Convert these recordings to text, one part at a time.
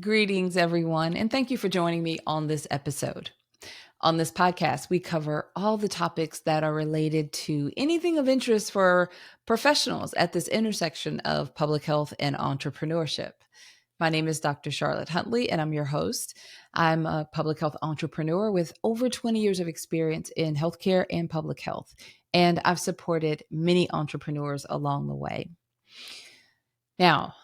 Greetings, everyone, and thank you for joining me on this episode. On this podcast, we cover all the topics that are related to anything of interest for professionals at this intersection of public health and entrepreneurship. My name is Dr. Charlotte Huntley, and I'm your host. I'm a public health entrepreneur with over 20 years of experience in healthcare and public health, and I've supported many entrepreneurs along the way. Now,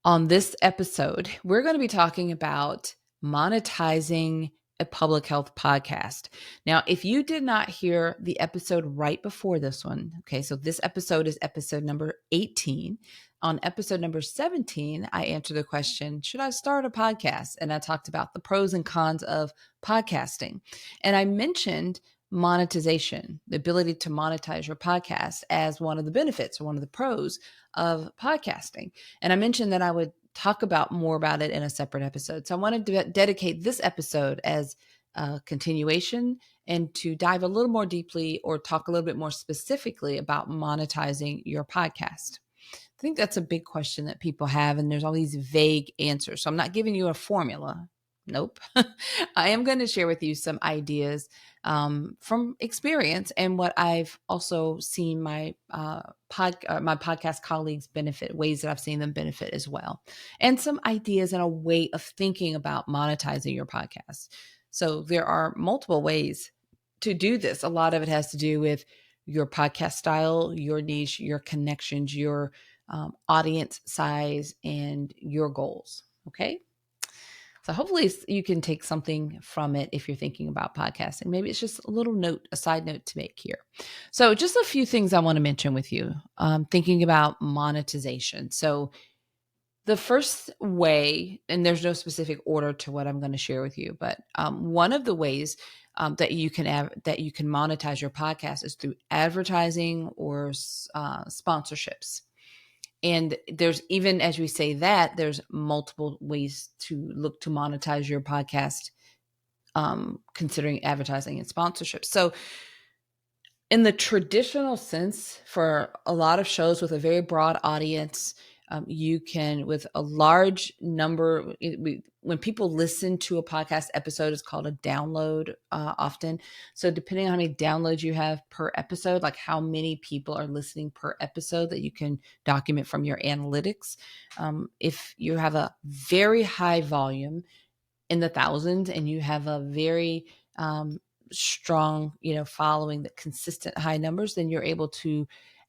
on this episode, we're going to be talking about monetizing a public health podcast. Now, if you did not hear the episode right before this one, okay, so this episode is episode number 18. On episode number 17, I answered the question, should I start a podcast? And I talked about the pros and cons of podcasting. And I mentioned monetization, the ability to monetize your podcast as one of the benefits or one of the pros of podcasting. And I mentioned that I would talk about more about it in a separate episode. So I wanted to dedicate this episode as a continuation and to dive a little more deeply or talk a little bit more specifically about monetizing your podcast. I think that's a big question that people have, and there's all these vague answers. So I'm not giving you a formula. Nope. I am going to share with you some ideas from experience and what I've also seen my my podcast colleagues benefit, ways that I've seen them benefit as well, and some ideas and a way of thinking about monetizing your podcast. So there are multiple ways to do this. A lot of it has to do with your podcast style, your niche, your connections, your audience size, and your goals. Okay. So hopefully you can take something from it if you're thinking about podcasting. Maybe it's just a little note, a side note to make here. So just a few things I want to mention with you, thinking about monetization. So the first way, and there's no specific order to what I'm going to share with you, but one of the ways that you can monetize your podcast is through advertising or sponsorships. And there's, even as we say that, there's multiple ways to look to monetize your podcast, considering advertising and sponsorship. So in the traditional sense, for a lot of shows with a very broad audience, you can, with a large number, when people listen to a podcast episode, it's called a download often. So depending on how many downloads you have per episode, like how many people are listening per episode that you can document from your analytics. If you have a very high volume in the thousands and you have a very strong, following, that consistent high numbers, then you're able to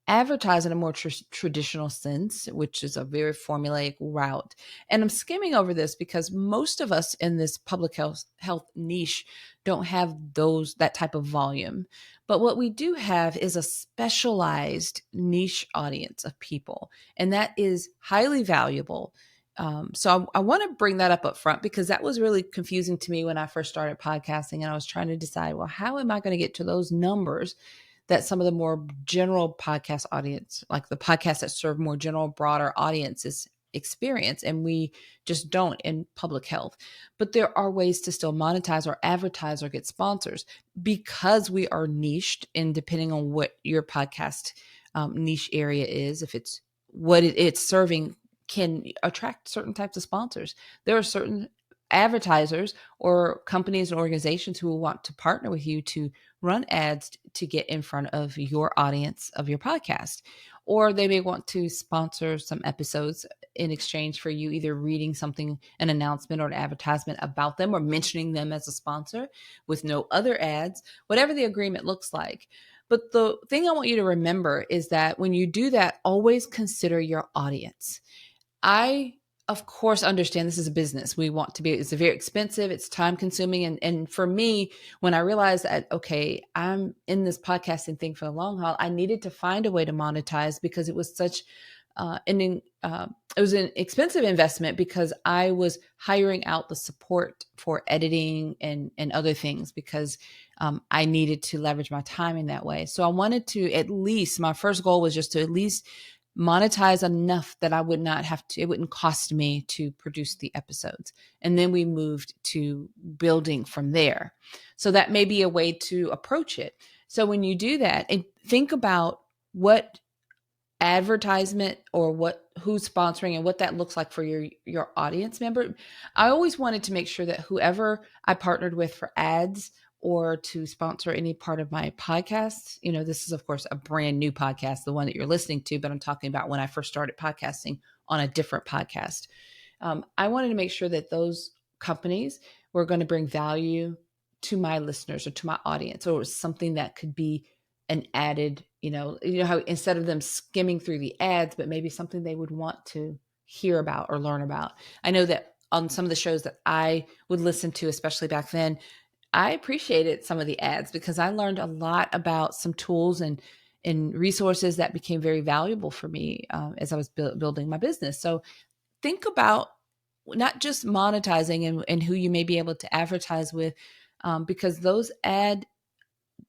advertise in a more traditional sense, which is a very formulaic route. And I'm skimming over this because most of us in this public health niche don't have that type of volume. But what we do have is a specialized niche audience of people, and that is highly valuable. So I want to bring that up front because that was really confusing to me when I first started podcasting, and I was trying to decide, well, how am I going to get to those numbers that some of the more general podcast audience, like the podcasts that serve more general, broader audiences, experience, and we just don't in public health. But there are ways to still monetize or advertise or get sponsors because we are niched, and depending on what your podcast niche area is, if it's what it's serving, can attract certain types of sponsors. There are certain advertisers or companies and organizations who will want to partner with you to run ads to get in front of your audience of your podcast. Or they may want to sponsor some episodes in exchange for you either reading something, an announcement or an advertisement about them, or mentioning them as a sponsor with no other ads, whatever the agreement looks like. But the thing I want you to remember is that when you do that, always consider your audience. I, of course, understand this is a business. We want to be, it's very expensive, it's time consuming. And for me, when I realized that, okay, I'm in this podcasting thing for the long haul, I needed to find a way to monetize because it was such it was an expensive investment because I was hiring out the support for editing and other things because I needed to leverage my time in that way. So I wanted to, at least, my first goal was just to at least monetize enough that I would not have to, it wouldn't cost me to produce the episodes. And then we moved to building from there. So that may be a way to approach it. So when you do that, and think about what advertisement or who's sponsoring and what that looks like for your audience member. I always wanted to make sure that whoever I partnered with for ads or to sponsor any part of my podcast, this is of course a brand new podcast, the one that you're listening to, but I'm talking about when I first started podcasting on a different podcast. I wanted to make sure that those companies were going to bring value to my listeners or to my audience, or it was something that could be an added, how instead of them skimming through the ads, but maybe something they would want to hear about or learn about. I know that on some of the shows that I would listen to, especially back then, I appreciated some of the ads because I learned a lot about some tools and resources that became very valuable for me as I was building my business. So think about not just monetizing and who you may be able to advertise with, because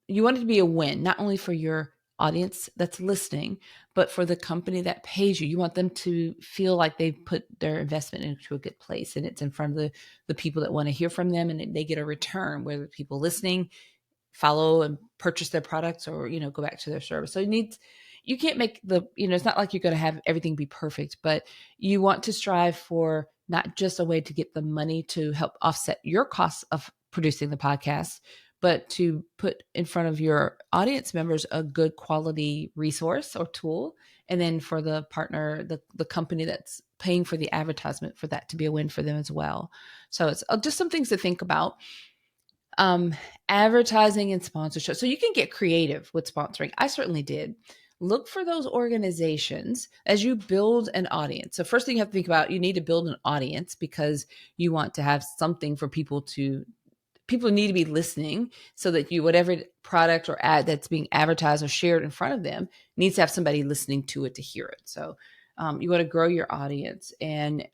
you want it to be a win, not only for your audience that's listening, but for the company that pays you. You want them to feel like they've put their investment into a good place and it's in front of the people that want to hear from them, and they get a return, whether people listening follow and purchase their products or, go back to their service. So you can't make it's not like you're going to have everything be perfect, but you want to strive for not just a way to get the money to help offset your costs of producing the podcast, but to put in front of your audience members a good quality resource or tool. And then for the partner, the company that's paying for the advertisement, for that to be a win for them as well. So it's just some things to think about. Advertising and sponsorship. So you can get creative with sponsoring. I certainly did. Look for those organizations as you build an audience. So first thing you have to think about, you need to build an audience because you want to have something for people need to be listening, so that whatever product or ad that's being advertised or shared in front of them needs to have somebody listening to it to hear it. So you want to grow your audience. And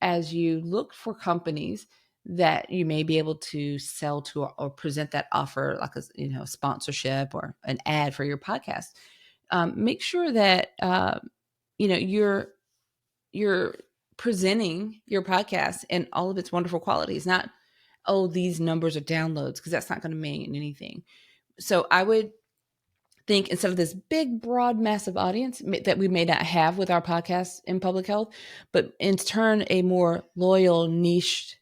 as you look for companies that you may be able to sell to or present that offer, like a sponsorship or an ad for your podcast, make sure that you're presenting your podcast and all of its wonderful qualities, not these numbers are downloads, because that's not going to mean anything. So I would think, instead of this big, broad, massive audience that we may not have with our podcast in public health, but in turn a more loyal, niched,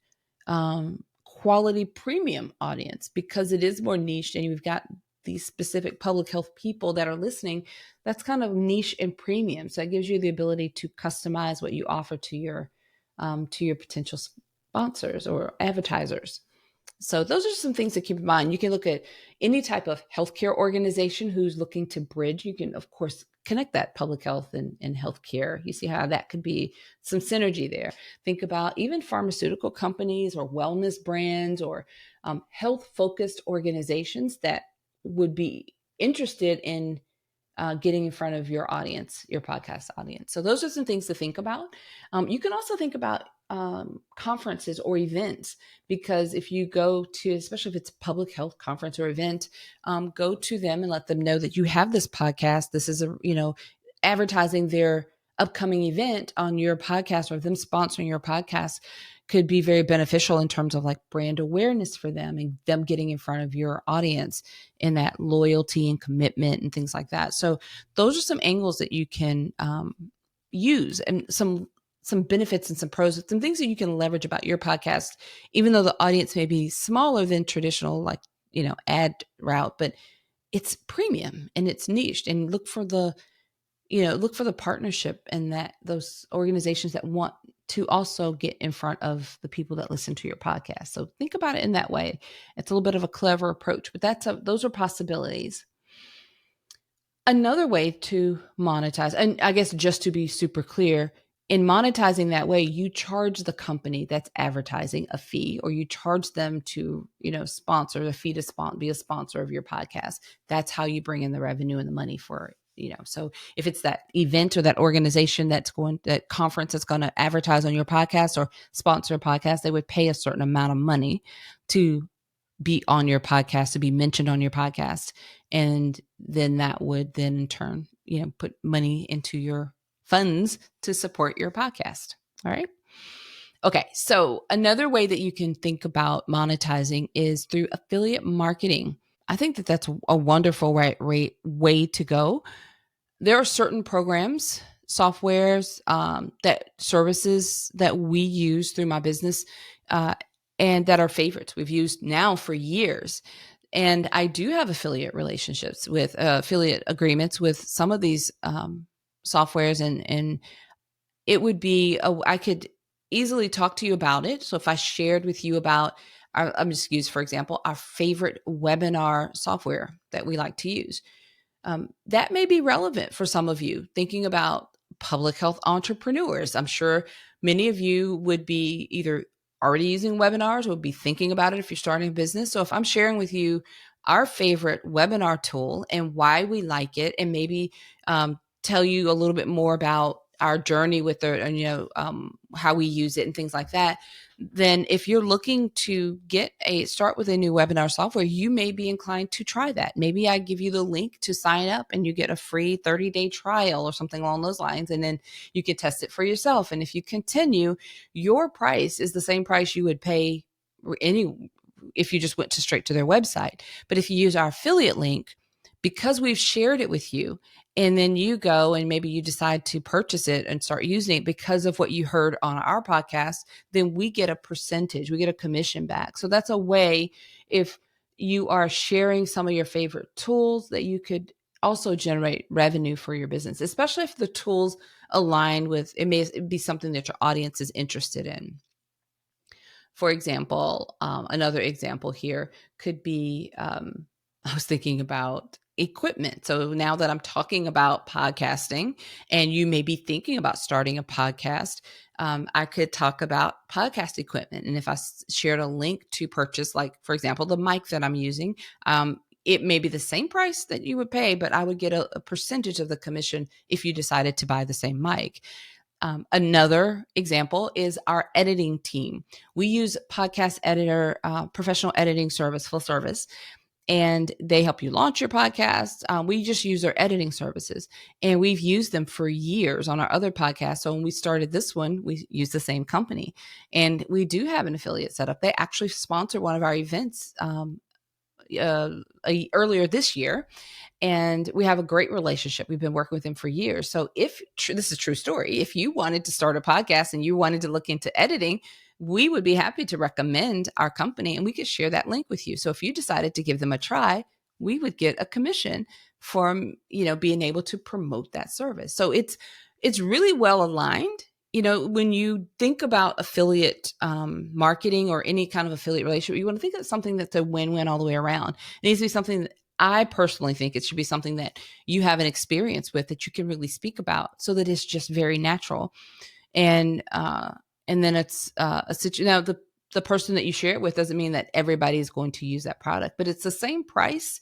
quality premium audience, because it is more niched and you've got these specific public health people that are listening. That's kind of niche and premium. So it gives you the ability to customize what you offer to your potential sponsors or advertisers. So those are some things to keep in mind. You can look at any type of healthcare organization who's looking to bridge. You can, of course, connect that public health and healthcare. You see how that could be some synergy there. Think about even pharmaceutical companies or wellness brands or health-focused organizations that would be interested in getting in front of your audience, your podcast audience. So those are some things to think about. You can also think about conferences or events, because if you go to, especially if it's a public health conference or event, go to them and let them know that you have this podcast. This is advertising their upcoming event on your podcast, or them sponsoring your podcast could be very beneficial in terms of like brand awareness for them and them getting in front of your audience and that loyalty and commitment and things like that. So those are some angles that you can use, and some benefits and some pros, some things that you can leverage about your podcast, even though the audience may be smaller than traditional, like, ad route, but it's premium and it's niched. And look for the partnership and that those organizations that want to also get in front of the people that listen to your podcast. So think about it in that way. It's a little bit of a clever approach, but those are possibilities. Another way to monetize, and I guess just to be super clear, in monetizing that way, you charge the company that's advertising a fee, or you charge them to, sponsor the fee to be a sponsor of your podcast. That's how you bring in the revenue and the money for it. So if it's that event or that organization that conference that's going to advertise on your podcast or sponsor a podcast, they would pay a certain amount of money to be on your podcast, to be mentioned on your podcast. And then that would then in turn, put money into your funds to support your podcast. All right. Okay. So another way that you can think about monetizing is through affiliate marketing. I think that that's a wonderful way to go. there are certain programs, softwares, that services that we use through my business, uh, and that are favorites we've used now for years. And I do have affiliate relationships with affiliate agreements with some of these softwares, and it would be I could easily talk to you about it. So if I shared with you about I'm just use for example our favorite webinar software that we like to use, that may be relevant for some of you thinking about public health entrepreneurs. I'm sure many of you would be either already using webinars or would be thinking about it if you're starting a business. So if I'm sharing with you our favorite webinar tool and why we like it, and maybe tell you a little bit more about our journey with it, and how we use it and things like that, then if you're looking to start with a new webinar software, you may be inclined to try that. Maybe I give you the link to sign up and you get a free 30-day trial or something along those lines. And then you can test it for yourself. And if you continue, your price is the same price you would pay if you just went straight to their website. But if you use our affiliate link, because we've shared it with you, and then you go and maybe you decide to purchase it and start using it because of what you heard on our podcast, then we get a percentage, we get a commission back. So that's a way, if you are sharing some of your favorite tools, that you could also generate revenue for your business, especially if the tools align with, it may be something that your audience is interested in. For example, another example here could be, I was thinking about equipment. So now that I'm talking about podcasting and you may be thinking about starting a podcast, I could talk about podcast equipment. And if I shared a link to purchase, like, for example, the mic that I'm using, it may be the same price that you would pay, but I would get a percentage of the commission if you decided to buy the same mic. Another example is our editing team. We use podcast editor, professional editing service, full service, and they help you launch your podcast. We just use their editing services, and we've used them for years on our other podcasts. So when we started this one, we used the same company, and we do have an affiliate set up. They actually sponsor one of our events earlier this year, and we have a great relationship. We've been working with them for years. So this is a true story, if you wanted to start a podcast and you wanted to look into editing, we would be happy to recommend our company and we could share that link with you. So if you decided to give them a try, we would get a commission from, being able to promote that service. So it's really well aligned. When you think about affiliate marketing or any kind of affiliate relationship, you want to think of something that's a win-win all the way around. It needs to be something that I personally think it should be something that you have an experience with, that you can really speak about, so that it's just very natural. And then it's a situation. Now, the person that you share it with doesn't mean that everybody is going to use that product, but it's the same price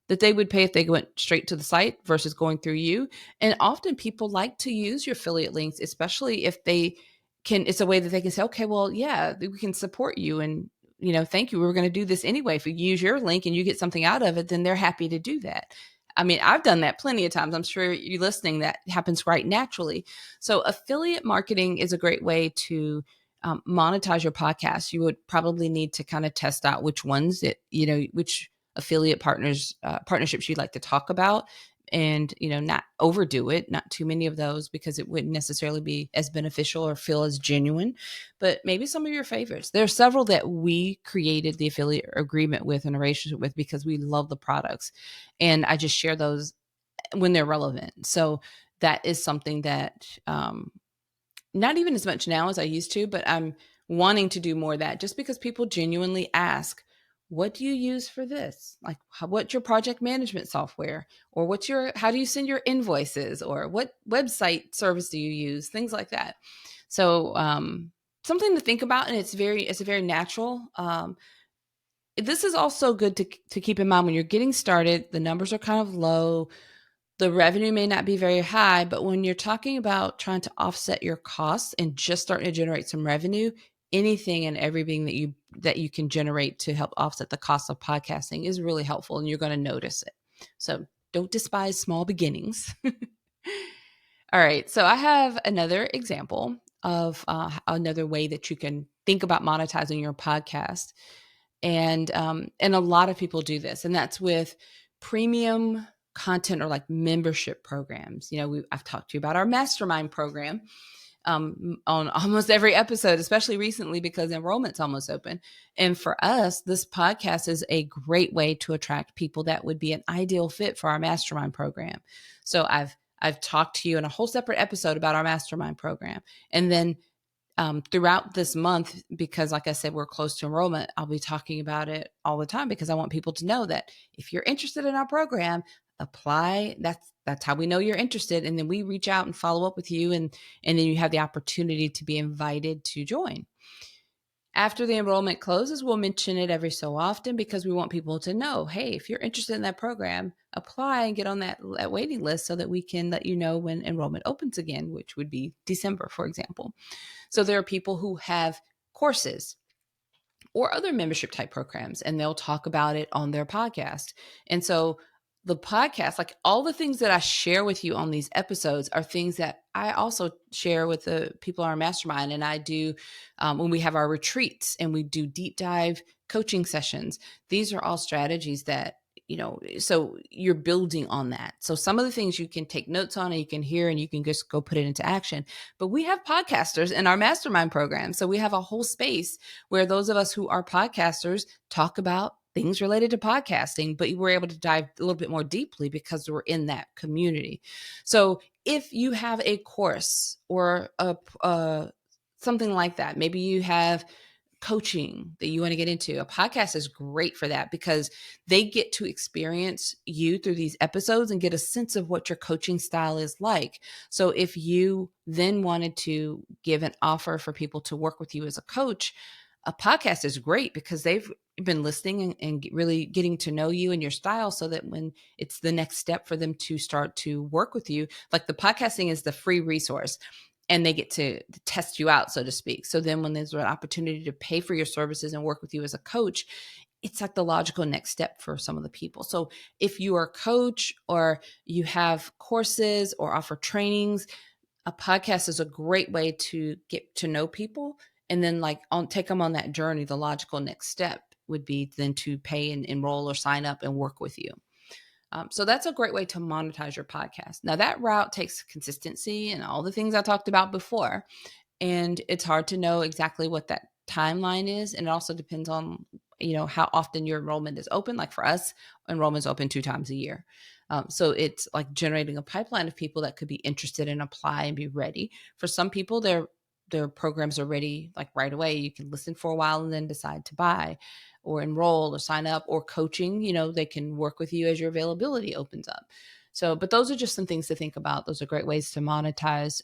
that they would pay if they went straight to the site versus going through you. And often people like to use your affiliate links, especially if they can, it's a way that they can say, okay, well, yeah, we can support you. And, thank you. We were going to do this anyway. If you use your link and you get something out of it, then they're happy to do that. I mean, I've done that plenty of times. I'm sure you listening, that happens quite naturally. So affiliate marketing is a great way to monetize your podcast. You would probably need to kind of test out which ones which affiliate partnerships you'd like to talk about, and not overdo it, not too many of those, because it wouldn't necessarily be as beneficial or feel as genuine. But maybe some of your favorites. There are several that we created the affiliate agreement with and a relationship with because we love the products, and I just share those when they're relevant. So that is something that not even as much now as I used to, but I'm wanting to do more of that, just because people genuinely ask, what do you use for this? Like, what's your project management software? Or how do you send your invoices? Or what website service do you use? Things like that. So something to think about. And it's a very natural. This is also good to keep in mind when you're getting started. The numbers are kind of low. The revenue may not be very high, but when you're talking about trying to offset your costs and just starting to generate some revenue, anything and everything that you can generate to help offset the cost of podcasting is really helpful, and you're going to notice it. So don't despise small beginnings. All right. So I have another example of another way that you can think about monetizing your podcast. And a lot of people do this, and that's with premium content or like membership programs. I've talked to you about our mastermind program on almost every episode, especially recently because enrollment's almost open. And for us, this podcast is a great way to attract people that would be an ideal fit for our mastermind program. So I've talked to you in a whole separate episode about our mastermind program. And then throughout this month, because like I said, we're close to enrollment, I'll be talking about it all the time because I want people to know that if you're interested in our program, apply. That's how we know you're interested. And then we reach out and follow up with you. And then you have the opportunity to be invited to join. After the enrollment closes, we'll mention it every so often because we want people to know, hey, if you're interested in that program, apply and get on that waiting list so that we can let you know when enrollment opens again, which would be December, for example. So there are people who have courses or other membership type programs, and they'll talk about it on their podcast. And so the podcast, like all the things that I share with you on these episodes are things that I also share with the people in our mastermind. And I do when we have our retreats and we do deep dive coaching sessions. These are all strategies that, so you're building on that. So some of the things you can take notes on and you can hear and you can just go put it into action. But we have podcasters in our mastermind program. So we have a whole space where those of us who are podcasters talk about things related to podcasting, but we're able to dive a little bit more deeply because we're in that community. So if you have a course or something like that, maybe you have coaching that you want to get into, a podcast is great for that because they get to experience you through these episodes and get a sense of what your coaching style is like. So if you then wanted to give an offer for people to work with you as a coach, a podcast is great because they've been listening and really getting to know you and your style so that when it's the next step for them to start to work with you, like the podcasting is the free resource and they get to test you out, so to speak. So then when there's an opportunity to pay for your services and work with you as a coach, it's like the logical next step for some of the people. So if you are a coach or you have courses or offer trainings, a podcast is a great way to get to know people and then take them on that journey. The logical next step would be then to pay and enroll or sign up and work with you. So that's a great way to monetize your podcast. Now that route takes consistency and all the things I talked about before. And it's hard to know exactly what that timeline is. And it also depends on, how often your enrollment is open. Like for us, enrollment is open 2 times a year. So it's like generating a pipeline of people that could be interested and apply and be ready. For some people, their programs are ready like right away. You can listen for a while and then decide to buy or enroll or sign up, or coaching, they can work with you as your availability opens up. So, but those are just some things to think about. Those are great ways to monetize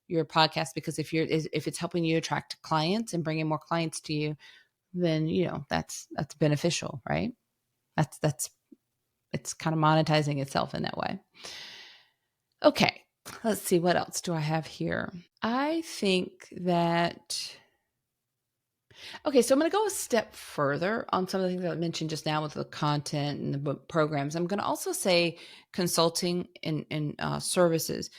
your podcast, because if it's helping you attract clients and bringing more clients to you, then that's beneficial, right? It's kind of monetizing itself in that way. Okay, let's see, what else do I have here? I think that okay, so I'm going to go a step further on some of the things that I mentioned just now with the content and the programs. I'm going to also say consulting and services.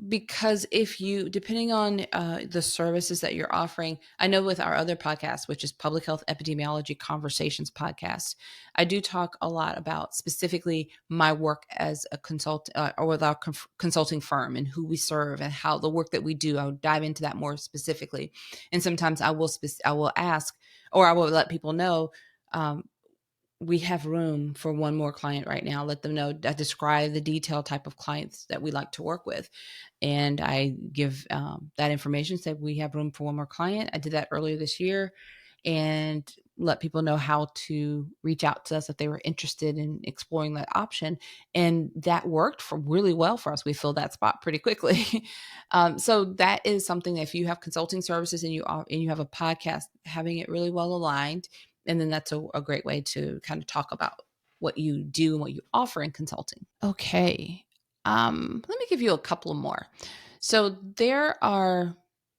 Because if you, depending on the services that you're offering, I know with our other podcast, which is Public Health Epidemiology Conversations podcast, I do talk a lot about specifically my work as a consultant or with our consulting firm and who we serve and how the work that we do. I'll dive into that more specifically. And sometimes I will ask, or I will let people know, we have room for one more client right now. Let them know, I describe the detailed type of clients that we like to work with. And I give that information, said we have room for one more client. I did that earlier this year and let people know how to reach out to us if they were interested in exploring that option. And that worked really well for us. We filled that spot pretty quickly. So that is something that if you have consulting services and you have a podcast, having it really well aligned, and then that's a great way to kind of talk about what you do and what you offer in consulting. Okay. Let me give you a couple more. So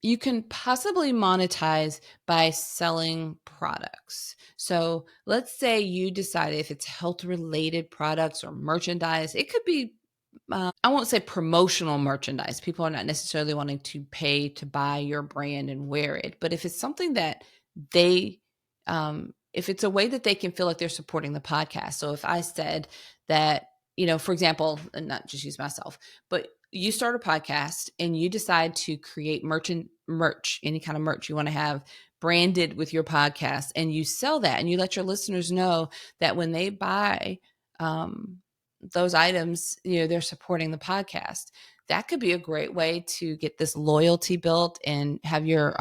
you can possibly monetize by selling products. So let's say you decide if it's health related products or merchandise, it could be, I won't say promotional merchandise. People are not necessarily wanting to pay to buy your brand and wear it. But if it's something that they if it's a way that they can feel like they're supporting the podcast. So if I said that, for example, and not just use myself, but you start a podcast and you decide to create merch, any kind of merch you want to have branded with your podcast, and you sell that and you let your listeners know that when they buy those items, they're supporting the podcast. That could be a great way to get this loyalty built and have your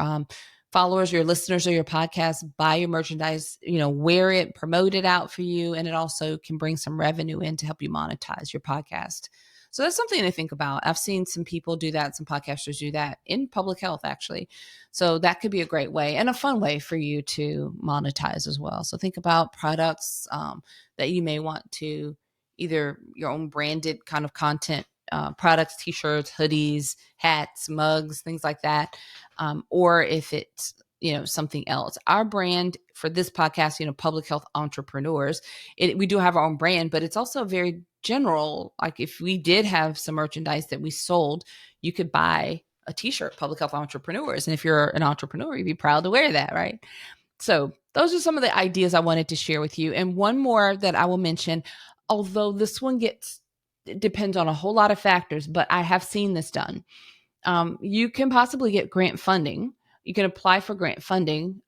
followers, your listeners of your podcast buy your merchandise, wear it, promote it out for you. And it also can bring some revenue in to help you monetize your podcast. So that's something to think about. I've seen some people do that, some podcasters do that in public health, actually. So that could be a great way and a fun way for you to monetize as well. So think about products that you may want to, either your own branded kind of content, products, t-shirts, hoodies, hats, mugs, things like that. Or if it's, something else. Our brand for this podcast, Public Health Entrepreneurs, we do have our own brand, but it's also very general. Like if we did have some merchandise that we sold, you could buy a t-shirt, Public Health Entrepreneurs. And if you're an entrepreneur, you'd be proud to wear that, right? So those are some of the ideas I wanted to share with you. And one more that I will mention, although this one depends on a whole lot of factors, but I have seen this done. You can possibly get grant funding. You can apply for grant funding.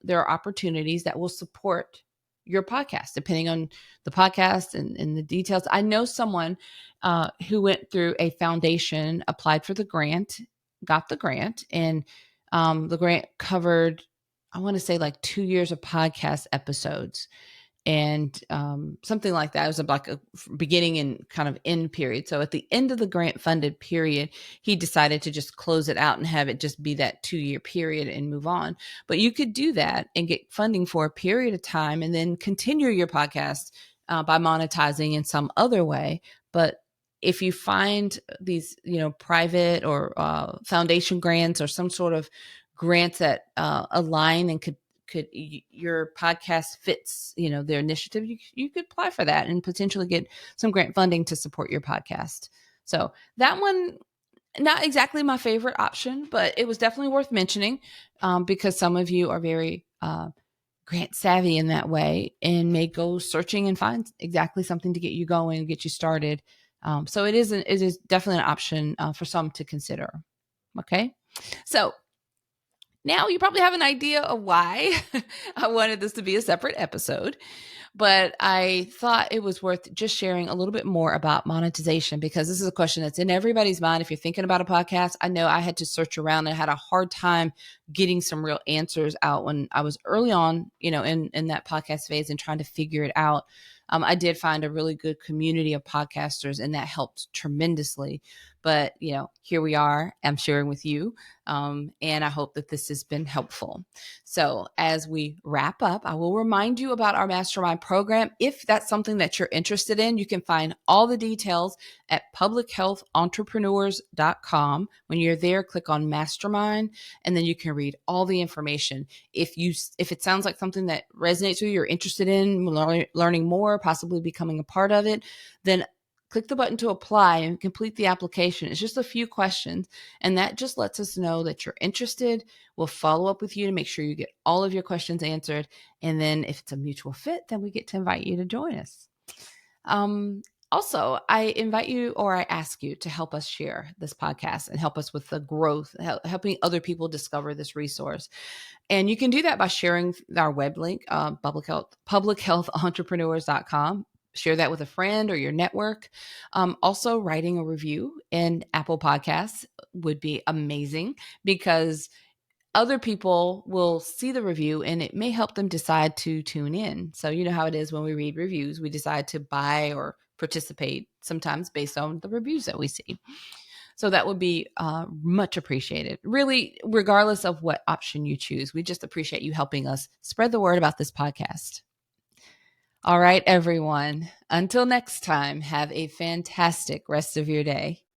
There are opportunities that will support your podcast, depending on the podcast and the details. I know someone who went through a foundation, applied for the grant, got the grant, and the grant covered, I want to say, like 2 years of podcast episodes. And something like that. It was like a beginning and kind of end period. So at the end of the grant funded period, he decided to just close it out and have it just be that 2-year period and move on. But you could do that and get funding for a period of time and then continue your podcast by monetizing in some other way. But if you find these, private or foundation grants or some sort of grants that align and could your podcast fits, their initiative, you could apply for that and potentially get some grant funding to support your podcast. So that one, not exactly my favorite option, but it was definitely worth mentioning because some of you are very grant savvy in that way and may go searching and find exactly something to get you going and get you started. So it is definitely an option for some to consider. Okay. So now you probably have an idea of why I wanted this to be a separate episode, but I thought it was worth just sharing a little bit more about monetization because this is a question that's in everybody's mind. If you're thinking about a podcast, I know I had to search around and had a hard time getting some real answers out when I was early on, in that podcast phase and trying to figure it out. I did find a really good community of podcasters and that helped tremendously. But, here we are, I'm sharing with you. And I hope that this has been helpful. So as we wrap up, I will remind you about our mastermind program. If that's something that you're interested in, you can find all the details at publichealthentrepreneurs.com. When you're there, click on mastermind, and then you can read all the information. If it sounds like something that resonates with you, you're interested in learning more, possibly becoming a part of it, then click the button to apply and complete the application. It's just a few questions, and that just lets us know that you're interested. We'll follow up with you to make sure you get all of your questions answered. And then if it's a mutual fit, then we get to invite you to join us. Also, I invite you or I ask you to help us share this podcast and help us with the growth, helping other people discover this resource. And you can do that by sharing our web link, publichealthentrepreneurs.com. Share that with a friend or your network. Also, writing a review in Apple Podcasts would be amazing because other people will see the review and it may help them decide to tune in. So you know how it is when we read reviews, we decide to buy or participate sometimes based on the reviews that we see. So that would be much appreciated. Really, regardless of what option you choose, we just appreciate you helping us spread the word about this podcast. All right, everyone. Until next time, have a fantastic rest of your day.